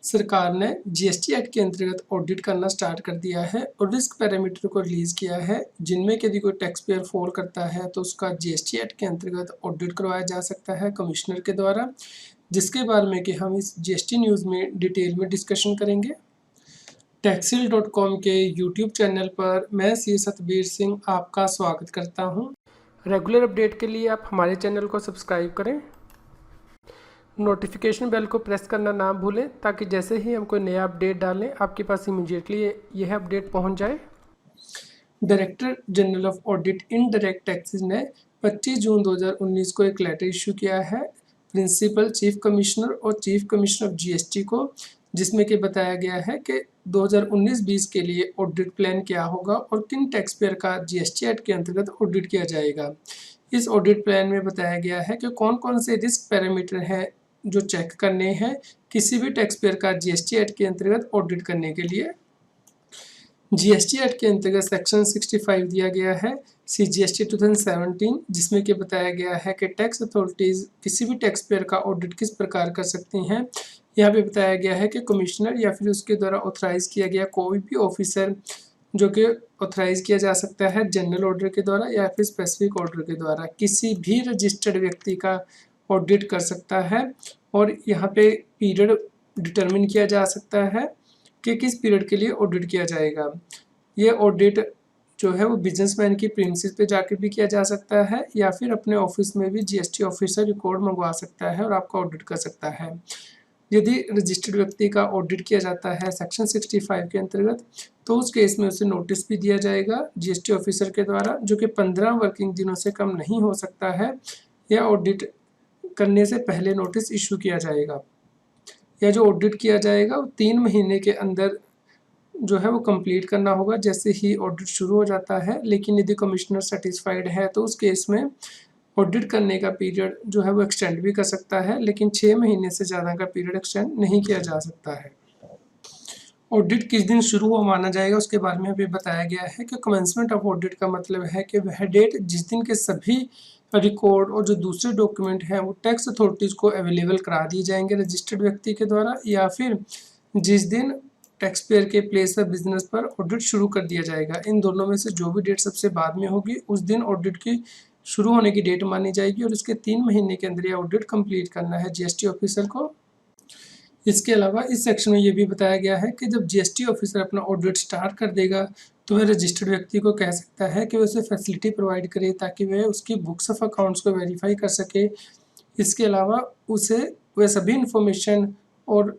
सरकार ने GST act के अंतर्गत ऑडिट करना स्टार्ट कर दिया है और रिस्क पैरामीटर को रिलीज़ किया है, जिनमें कि यदि कोई टैक्स पेयर फॉल करता है तो उसका जीएसटी एक्ट के अंतर्गत ऑडिट करवाया जा सकता है कमिश्नर के द्वारा, जिसके बारे में कि हम इस जीएसटी न्यूज़ में डिटेल में डिस्कशन करेंगे। टैक्सील.com के यूट्यूब चैनल पर मैं सी सतबीर सिंह आपका स्वागत करता हूं। रेगुलर अपडेट के लिए आप हमारे चैनल को सब्सक्राइब करें, नोटिफिकेशन बेल को प्रेस करना ना भूलें ताकि जैसे ही हम कोई नया अपडेट डालें आपके पास इमीडिएटली यह अपडेट पहुंच जाए। Director general of audit indirect taxes ने 25 जून 2019 को एक लेटर इशू किया है प्रिंसिपल चीफ कमिश्नर और चीफ कमिश्नर ऑफ जीएसटी को, जिसमें कि बताया गया है कि 2019-20 के लिए ऑडिट प्लान क्या होगा और किन टैक्स पेयर का जीएसटी एक्ट के अंतर्गत ऑडिट किया जाएगा। इस ऑडिट प्लान में बताया गया है कि कौन कौन से रिस्क पैरामीटर हैं जो चेक करने हैं किसी भी टैक्स पेयर का जीएसटी एक्ट के अंतर्गत ऑडिट करने के लिए। जीएसटी एक्ट के अंतर्गत सेक्शन 65 दिया गया है CGST 2017, जिसमें कि बताया गया है कि टैक्स अथॉरिटीज़ किसी भी टैक्स पेयर का ऑडिट किस प्रकार कर सकती हैं। यहाँ पे बताया गया है कि कमिश्नर या फिर उसके द्वारा ऑथराइज़ किया गया कोई भी ऑफिसर जो कि ऑथराइज़ किया जा सकता है जनरल ऑर्डर के द्वारा या फिर स्पेसिफिक ऑर्डर के द्वारा, किसी भी रजिस्टर्ड व्यक्ति का ऑडिट कर सकता है और यहाँ पे पीरियड डिटरमिन किया जा सकता है कि किस पीरियड के लिए ऑडिट किया जाएगा। ये ऑडिट जो है वो बिजनेसमैन की प्रीमिसेस पे जाकर भी किया जा सकता है या फिर अपने ऑफिस में भी जीएसटी ऑफिसर रिकॉर्ड मंगवा सकता है और आपका ऑडिट कर सकता है। यदि रजिस्टर्ड व्यक्ति का ऑडिट किया जाता है सेक्शन 65 के अंतर्गत तो उस केस में उसे नोटिस भी दिया जाएगा जीएसटी ऑफिसर के द्वारा, जो कि 15 वर्किंग दिनों से कम नहीं हो सकता है, या ऑडिट करने से पहले नोटिस इशू किया जाएगा। या जो ऑडिट किया जाएगा वो 3 महीने के अंदर जो है वो कंप्लीट करना होगा जैसे ही ऑडिट शुरू हो जाता है। लेकिन यदि कमिश्नर सेटिस्फाइड है तो उस केस में ऑडिट करने का पीरियड जो है वो एक्सटेंड भी कर सकता है, लेकिन 6 महीने से ज़्यादा का पीरियड एक्सटेंड नहीं किया जा सकता है। ऑडिट किस दिन शुरू हुआ माना जाएगा उसके बारे में भी बताया गया है कि कमेंसमेंट ऑफ ऑडिट का मतलब है कि वह डेट जिस दिन के सभी रिकॉर्ड और जो दूसरे डॉक्यूमेंट हैं वो टैक्स अथॉरिटीज़ को अवेलेबल करा दिए जाएंगे रजिस्टर्ड व्यक्ति के द्वारा, या फिर जिस दिन टैक्स पेयर के प्लेस ऑफ बिजनेस पर ऑडिट शुरू कर दिया जाएगा। इन दोनों में से जो भी डेट सबसे बाद में होगी उस दिन ऑडिट की शुरू होने की डेट मानी जाएगी और इसके 3 महीने के अंदर यह ऑडिट कंप्लीट करना है जीएसटी ऑफिसर को। इसके अलावा इस सेक्शन में ये भी बताया गया है कि जब जीएसटी ऑफिसर अपना ऑडिट स्टार्ट कर देगा तो वह रजिस्टर्ड व्यक्ति को कह सकता है कि वह उसे फैसिलिटी प्रोवाइड करे ताकि वह उसकी बुक्स ऑफ अकाउंट्स को वेरीफाई कर सके। इसके अलावा उसे वह सभी इंफॉर्मेशन और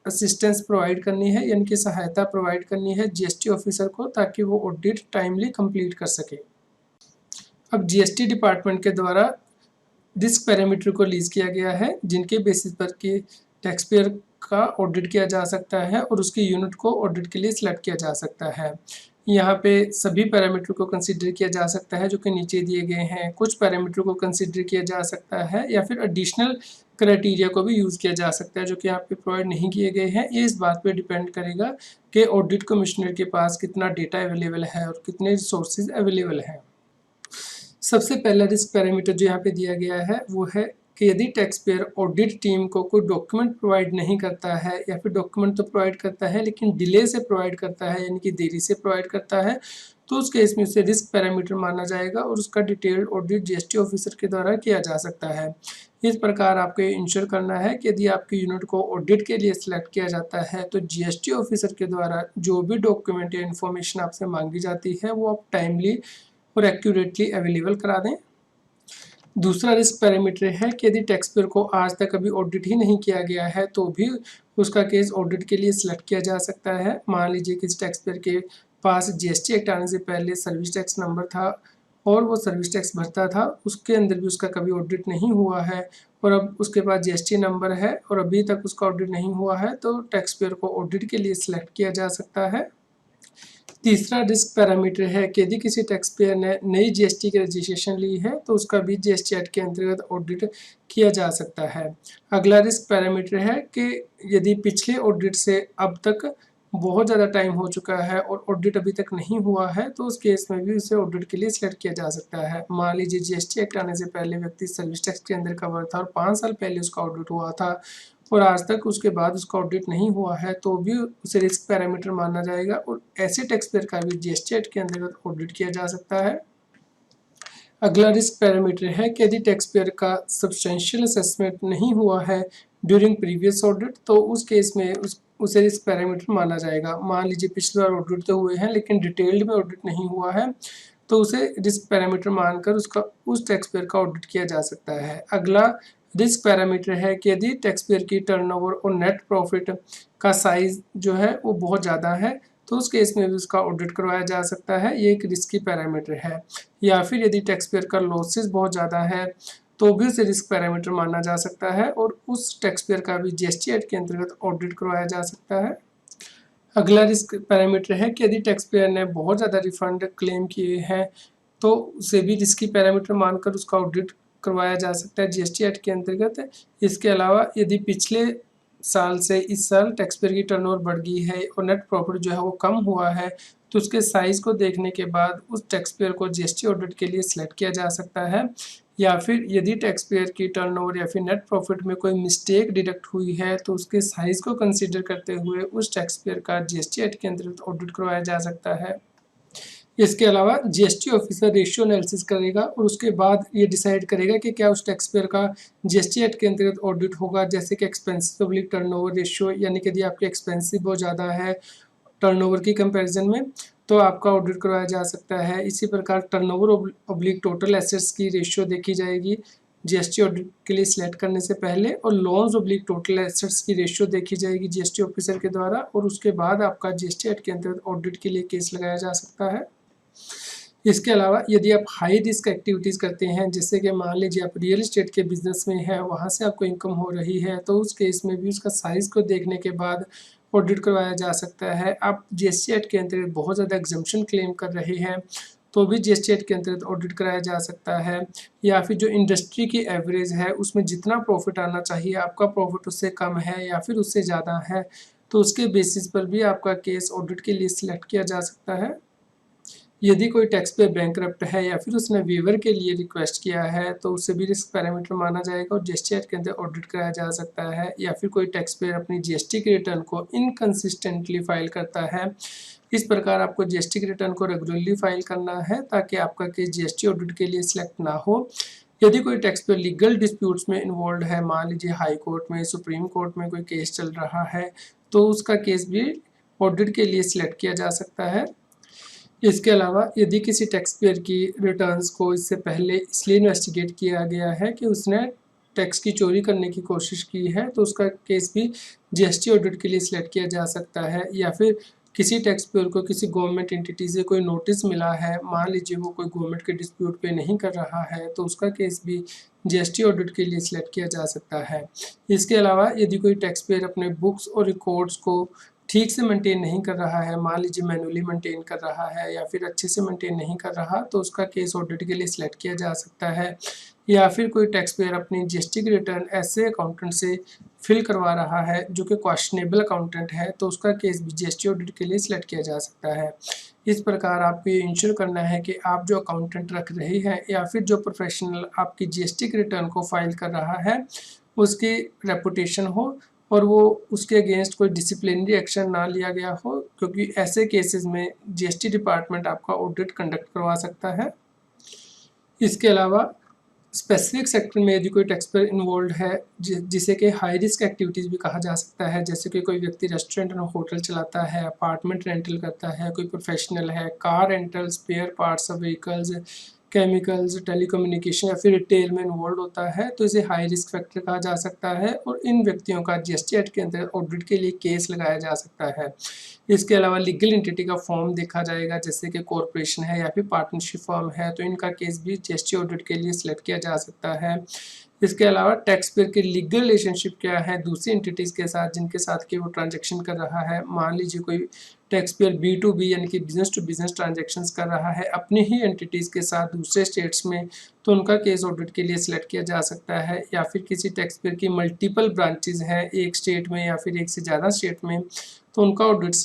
असिस्टेंस प्रोवाइड करनी है, यानी कि सहायता प्रोवाइड करनी है जीएसटी ऑफिसर को ताकि वो ऑडिट टाइमली कंप्लीट कर सके। अब जीएसटी डिपार्टमेंट के द्वारा रिस्क पैरामीटर को रिलीज किया गया है जिनके बेसिस पर कि टैक्स पेयर का ऑडिट किया जा सकता है और उसकी यूनिट को ऑडिट के लिए सिलेक्ट किया जा सकता है। यहाँ पे सभी पैरामीटर को कंसीडर किया जा सकता है जो कि नीचे दिए गए हैं। कुछ पैरामीटर को कंसीडर किया जा सकता है या फिर एडिशनल क्राइटेरिया को भी यूज़ किया जा सकता है जो कि यहाँ पे प्रोवाइड नहीं किए गए हैं। ये इस बात पे डिपेंड करेगा कि ऑडिट कमिश्नर के पास कितना डेटा अवेलेबल है और कितने रिसोर्सेज अवेलेबल हैं। सबसे पहला रिस्क पैरामीटर जो यहाँ पे दिया गया है वो है कि यदि टैक्स पेयर ऑडिट टीम को कोई डॉक्यूमेंट प्रोवाइड नहीं करता है या फिर डॉक्यूमेंट तो प्रोवाइड करता है लेकिन डिले से प्रोवाइड करता है, यानी कि देरी से प्रोवाइड करता है, तो उस केस में उसे रिस्क पैरामीटर माना जाएगा और उसका डिटेल्ड ऑडिट जीएसटी ऑफिसर के द्वारा किया जा सकता है। इस प्रकार आपको ये इंश्योर करना है कि यदि आपकी यूनिट को ऑडिट के लिए सिलेक्ट किया जाता है तो जीएसटी ऑफिसर के द्वारा जो भी डॉक्यूमेंट या इन्फॉर्मेशन आपसे मांगी जाती है वो आप टाइमली और एक्यूरेटली अवेलेबल करा दें। दूसरा रिस्क पैरामीटर है कि यदि टैक्स पेयर को आज तक अभी ऑडिट ही नहीं किया गया है तो भी उसका केस ऑडिट के लिए सिलेक्ट किया जा सकता है। मान लीजिए किसी टैक्स पेयर के पास जीएसटी एक्ट आने से पहले सर्विस टैक्स नंबर था और वो सर्विस टैक्स भरता था, उसके अंदर भी उसका कभी ऑडिट नहीं हुआ है और अब उसके पास जीएसटी नंबर है और अभी तक उसका ऑडिट नहीं हुआ है, तो टैक्स पेयर को ऑडिट के लिए सिलेक्ट किया जा सकता है। तीसरा रिस्क पैरामीटर है कि यदि किसी टैक्स पेयर ने नई जीएसटी की रजिस्ट्रेशन ली है तो उसका भी जीएसटी एक्ट के अंतर्गत ऑडिट किया जा सकता है। अगला रिस्क पैरामीटर है कि यदि पिछले ऑडिट से अब तक बहुत ज़्यादा टाइम हो चुका है और ऑडिट अभी तक नहीं हुआ है तो उस केस में भी उसे ऑडिट के लिए सिलेक्ट किया जा सकता है। मान लीजिए जीएसटी एक्ट आने से पहले व्यक्ति सर्विस टैक्स के अंदर कवर था और 5 साल पहले उसका ऑडिट हुआ था और आज तक उसके बाद उसका ऑडिट नहीं हुआ है तो भी उसे रिस्क पैरामीटर माना जाएगा और ऐसे टैक्स पेयर का भी जीएसटी एक्ट के अंतर्गत ऑडिट किया जा सकता है। अगला रिस्क पैरामीटर है कि यदि टैक्स पेयर का सब्सटेंशियल असेसमेंट नहीं हुआ है ड्यूरिंग प्रीवियस ऑडिट तो उस केस में उसे रिस्क पैरामीटर माना जाएगा। मान लीजिए पिछली बार ऑडिट तो हुए हैं लेकिन डिटेल्ड में ऑडिट नहीं हुआ है तो उसे रिस्क पैरामीटर मानकर उस टैक्स पेयर का ऑडिट किया जा सकता है। अगला रिस्क पैरामीटर है कि यदि टैक्स पेयर की टर्नओवर और नेट प्रॉफिट का साइज जो है वो बहुत ज़्यादा है तो उस केस में भी उसका ऑडिट करवाया जा सकता है, ये एक रिस्की पैरामीटर है। या फिर यदि टैक्स पेयर का लॉसेस बहुत ज़्यादा है तो भी उसे रिस्क पैरामीटर माना जा सकता है और उस टैक्स पेयर का भी जीएसटी एक्ट के अंतर्गत ऑडिट करवाया जा सकता है। अगला रिस्क पैरामीटर है कि यदि टैक्स पेयर ने बहुत ज़्यादा रिफंड क्लेम किए हैं तो उसे भी रिस्की पैरामीटर मानकर उसका ऑडिट करवाया जा सकता है जीएसटी एक्ट के अंतर्गत। इसके अलावा यदि पिछले साल से इस साल टैक्स पेयर की टर्नओवर बढ़ गई है और नेट प्रॉफिट जो है वो कम हुआ है तो उसके साइज को देखने के बाद उस टैक्स पेयर को जीएसटी ऑडिट के लिए सिलेक्ट किया जा सकता है। या फिर यदि टैक्स पेयर की टर्नओवर या फिर नेट प्रॉफिट में कोई मिस्टेक डिडक्ट हुई है तो उसके साइज को कंसीडर करते हुए उस टैक्स पेयर का जीएसटी एक्ट के अंतर्गत ऑडिट करवाया जा सकता है। इसके अलावा जीएसटी ऑफिसर रेशियो एनालिसिस करेगा और उसके बाद ये डिसाइड करेगा कि क्या उस टैक्स पेयर का जीएसटी एक्ट के अंतर्गत ऑडिट होगा, जैसे कि एक्सपेंसिव पब्लिक टर्नओवर रेशियो, यानी कि यदि आपकी एक्सपेंसिव बहुत ज़्यादा है टर्नओवर की कंपैरिजन में तो आपका ऑडिट करवाया जा सकता है। इसी प्रकार टर्नओवर ऑब्लिक टोटल एसेट्स की रेशियो देखी जाएगी जीएसटी ऑडिट के लिए सिलेक्ट करने से पहले, और लोन्स ऑब्लिक टोटल एसेट्स की रेशियो देखी जाएगी जीएसटी ऑफिसर के द्वारा, और उसके बाद आपका जीएसटी एक्ट के अंतर्गत ऑडिट के लिए केस लगाया जा सकता है। इसके अलावा यदि आप हाई रिस्क एक्टिविटीज़ करते हैं, जैसे कि मान लीजिए आप रियल एस्टेट के बिजनेस में हैं, वहाँ से आपको इनकम हो रही है, तो उस केस में भी उसका साइज़ को देखने के बाद ऑडिट करवाया जा सकता है। आप जीएसटी एक्ट के अंतर्गत बहुत ज़्यादा एग्जम्पशन क्लेम कर रहे हैं तो भी जीएसटी एक्ट के अंतर्गत ऑडिट कराया जा सकता है। या फिर जो इंडस्ट्री की एवरेज है उसमें जितना प्रॉफिट आना चाहिए आपका प्रॉफिट उससे कम है या फिर उससे ज़्यादा है, तो उसके बेसिस पर भी आपका केस ऑडिट के लिए सिलेक्ट किया जा सकता है। यदि कोई टैक्स पेयर बैंकरप्ट है या फिर उसने वेवर के लिए रिक्वेस्ट किया है तो उसे भी रिस्क पैरामीटर माना जाएगा और जीएसटी एक्ट के अंदर ऑडिट कराया जा सकता है। या फिर कोई टैक्स पेयर अपनी जीएसटी के रिटर्न को इनकंसिस्टेंटली फाइल करता है। इस प्रकार आपको जीएसटी के रिटर्न को रेगुलरली फाइल करना है ताकि आपका केस जीएसटी ऑडिट के लिए सिलेक्ट ना हो। यदि कोई टैक्स पेयर लीगल डिस्प्यूट्स में इन्वॉल्व है, मान लीजिए हाई कोर्ट में, सुप्रीम कोर्ट में कोई केस चल रहा है, तो उसका केस भी ऑडिट के लिए सिलेक्ट किया जा सकता है। इसके अलावा यदि किसी टैक्स पेयर की रिटर्न्स को इससे पहले इसलिए इन्वेस्टिगेट किया गया है कि उसने टैक्स की चोरी करने की कोशिश की है, तो उसका केस भी जीएसटी ऑडिट के लिए सिलेक्ट किया जा सकता है। या फिर किसी टैक्स पेयर को किसी गवर्नमेंट एंटिटी से कोई नोटिस मिला है, मान लीजिए वो कोई गवर्नमेंट के डिस्प्यूट पे नहीं कर रहा है, तो उसका केस भी जीएसटी ऑडिट के लिए सिलेक्ट किया जा सकता है। इसके अलावा यदि कोई टैक्स पेयर अपने बुक्स और रिकॉर्ड्स को ठीक से मेंटेन नहीं कर रहा है, मान लीजिए मैनुअली मेंटेन कर रहा है या फिर अच्छे से मेंटेन नहीं कर रहा, तो उसका केस ऑडिट के लिए सिलेक्ट किया जा सकता है। या फिर कोई टैक्स पेयर अपनी जीएसटी की रिटर्न ऐसे अकाउंटेंट से फिल करवा रहा है जो कि क्वेश्चनेबल अकाउंटेंट है, तो उसका केस भी जीएसटी ऑडिट के लिए सिलेक्ट किया जा सकता है। इस प्रकार आपको ये इंश्योर करना है कि आप जो अकाउंटेंट रख रहे हैं या फिर जो प्रोफेशनल आपकी जीएसटी की रिटर्न को फाइल कर रहा है उसकी रेपुटेशन हो और वो उसके अगेंस्ट कोई डिसिप्लिनरी एक्शन ना लिया गया हो, क्योंकि ऐसे केसेस में जीएसटी डिपार्टमेंट आपका ऑडिट कंडक्ट करवा सकता है। इसके अलावा स्पेसिफिक सेक्टर में यदि कोई टैक्स पेयर इन्वॉल्व है जिसे कि हाई रिस्क एक्टिविटीज़ भी कहा जा सकता है, जैसे कि कोई व्यक्ति रेस्टोरेंट और होटल चलाता है, अपार्टमेंट रेंटल करता है, कोई प्रोफेशनल है, car rental, spare parts of vehicles, chemicals, telecommunication या फिर रिटेल में इन्वॉल्व होता है, तो इसे हाई रिस्क फैक्टर कहा जा सकता है और इन व्यक्तियों का जीएसटी एक्ट के अंदर ऑडिट के लिए केस लगाया जा सकता है। इसके अलावा लीगल एंटिटी का फॉर्म देखा जाएगा, जैसे कि कॉरपोरेशन है या फिर पार्टनरशिप फॉर्म है, तो इनका केस भी जीएसटी ऑडिट के लिए सिलेक्ट किया जा सकता है। इसके अलावा टैक्स पेयर की लीगल रिलेशनशिप क्या है दूसरी एंटिटीज़ के साथ जिनके साथ कि वो ट्रांजैक्शन कर रहा है। मान लीजिए कोई टैक्स पेयर B2B यानी कि बिजनेस टू बिजनेस ट्रांजैक्शंस कर रहा है अपनी ही एंटिटीज़ के साथ दूसरे स्टेट्स में, तो उनका केस ऑडिट के लिए सिलेक्ट किया जा सकता है। या फिर किसी टैक्स पेयर की मल्टीपल ब्रांचेज हैं एक स्टेट में या फिर एक से ज़्यादा स्टेट में, तो उनका ऑडिट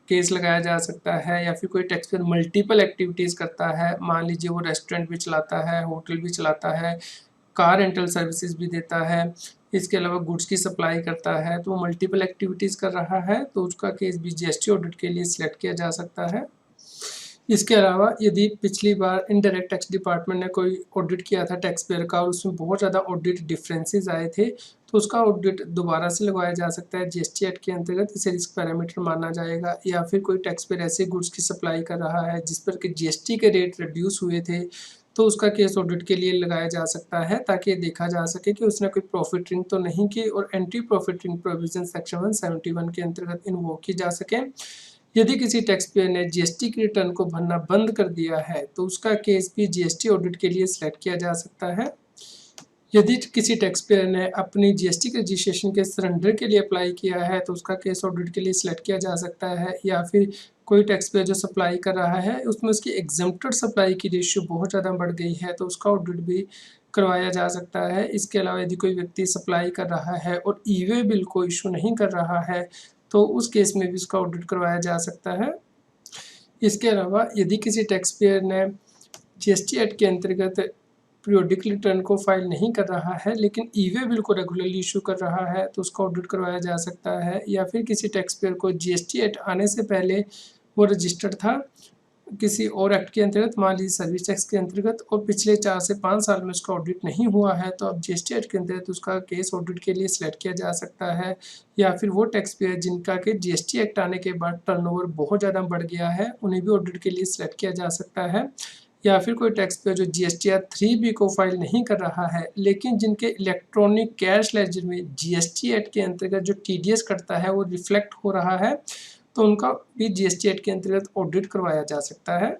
केस लगाया जा सकता है। या फिर कोई टैक्स पेयर मल्टीपल एक्टिविटीज़ करता है, मान लीजिए वो रेस्टोरेंट भी चलाता है, होटल भी चलाता है, कार रेंटल सर्विसेज भी देता है इसके अलावा गुड्स की सप्लाई करता है तो वो मल्टीपल एक्टिविटीज़ कर रहा है तो उसका केस भी जीएसटी ऑडिट के लिए सिलेक्ट किया जा सकता है। इसके अलावा यदि पिछली बार इनडायरेक्ट टैक्स डिपार्टमेंट ने कोई ऑडिट किया था टैक्स पेयर का और उसमें बहुत ज़्यादा ऑडिट डिफरेंसेस आए थे तो उसका ऑडिट दोबारा से लगवाया जा सकता है जीएसटी एक्ट के अंतर्गत। इसे रिस्क पैरामीटर माना जाएगा। या फिर कोई टैक्स पेयर ऐसे गुड्स की सप्लाई कर रहा है जिस पर कि जीएसटी के रेट रिड्यूस हुए थे तो उसका केस ऑडिट के लिए लगाया जा सकता है ताकि देखा जा सके कि उसने कोई प्रॉफिटिंग तो नहीं की और एंटी प्रॉफिटिंग प्रोविजन सेक्शन 171 के अंतर्गत इन्वोक की जा सके। यदि किसी टैक्स पेयर ने जीएसटी की रिटर्न को भरना बंद कर दिया है तो उसका केस भी जीएसटी ऑडिट के लिए सिलेक्ट किया जा सकता है। यदि किसी टैक्स पेयर ने अपनी जीएसटी के रजिस्ट्रेशन के सरेंडर के लिए अप्लाई किया है तो उसका केस ऑडिट के लिए सिलेक्ट किया जा सकता है। या फिर कोई टैक्स पेयर जो सप्लाई कर रहा है उसमें उसकी एग्जम्प्टेड सप्लाई की रेशियो बहुत ज़्यादा बढ़ गई है तो उसका ऑडिट भी करवाया जा सकता है। इसके अलावा यदि कोई व्यक्ति सप्लाई कर रहा है और ई वे बिल को इशू नहीं कर रहा है तो उस केस में भी उसका ऑडिट करवाया जा सकता है। इसके अलावा यदि किसी टैक्स पेयर ने जीएसटी एक्ट के अंतर्गत पीरियोडिक रिटर्न को फाइल नहीं कर रहा है लेकिन ई वे बिल को रेगुलरली इशू कर रहा है तो उसका ऑडिट करवाया जा सकता है। या फिर किसी टैक्स पेयर को जीएसटी एक्ट आने से पहले वो रजिस्टर्ड था किसी और एक्ट के अंतर्गत, मान लीजिए सर्विस टैक्स के अंतर्गत, और पिछले 4 से 5 साल में उसका ऑडिट नहीं हुआ है तो अब जीएसटी एक्ट के अंतर्गत उसका केस ऑडिट के लिए सिलेक्ट किया जा सकता है। या फिर वो टैक्स पेयर जिनका कि जीएसटी एक्ट आने के बाद टर्नओवर बहुत ज़्यादा बढ़ गया है उन्हें भी ऑडिट के लिए सिलेक्ट किया जा सकता है। या फिर कोई टैक्स पेयर जो जीएसटीआर 3B को फाइल नहीं कर रहा है लेकिन जिनके इलेक्ट्रॉनिक कैश लेजर में जीएसटी एक्ट के अंतर्गत जो टीडीएस कटता है वो रिफ्लेक्ट हो रहा है तो उनका भी जीएसटी एक्ट के अंतर्गत ऑडिट करवाया जा सकता है।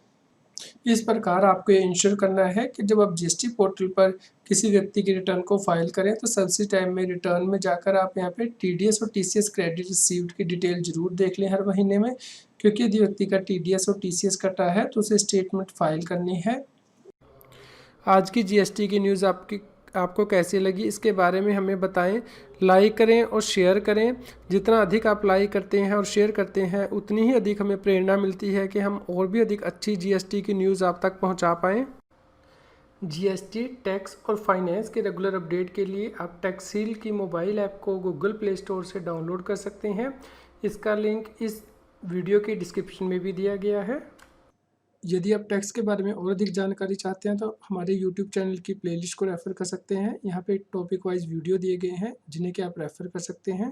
इस प्रकार आपको ये इंश्योर करना है कि जब आप जीएसटी पोर्टल पर किसी व्यक्ति की रिटर्न को फाइल करें तो सबसे टाइम में रिटर्न में जाकर आप यहाँ पे टीडीएस और टीसीएस क्रेडिट रिसीव्ड की डिटेल जरूर देख लें हर महीने में, क्योंकि यदि व्यक्ति का टीडीएस और टीसीएस कटा है तो उसे स्टेटमेंट फाइल करनी है। आज की जीएसटी की न्यूज़ आपको कैसी लगी इसके बारे में हमें बताएं। लाइक करें और शेयर करें। जितना अधिक आप लाइक करते हैं और शेयर करते हैं उतनी ही अधिक हमें प्रेरणा मिलती है कि हम और भी अधिक अच्छी जीएसटी की न्यूज़ आप तक पहुंचा पाएँ। जीएसटी, टैक्स और फाइनेंस के रेगुलर अपडेट के लिए आप टैक्सील की मोबाइल ऐप को गूगल प्ले स्टोर से डाउनलोड कर सकते हैं। इसका लिंक इस वीडियो की डिस्क्रिप्शन में भी दिया गया है। यदि आप टैक्स के बारे में और अधिक जानकारी चाहते हैं तो हमारे यूट्यूब चैनल की प्लेलिस्ट को रेफ़र कर सकते हैं। यहाँ पे टॉपिक वाइज वीडियो दिए गए हैं जिन्हें कि आप रेफ़र कर सकते हैं।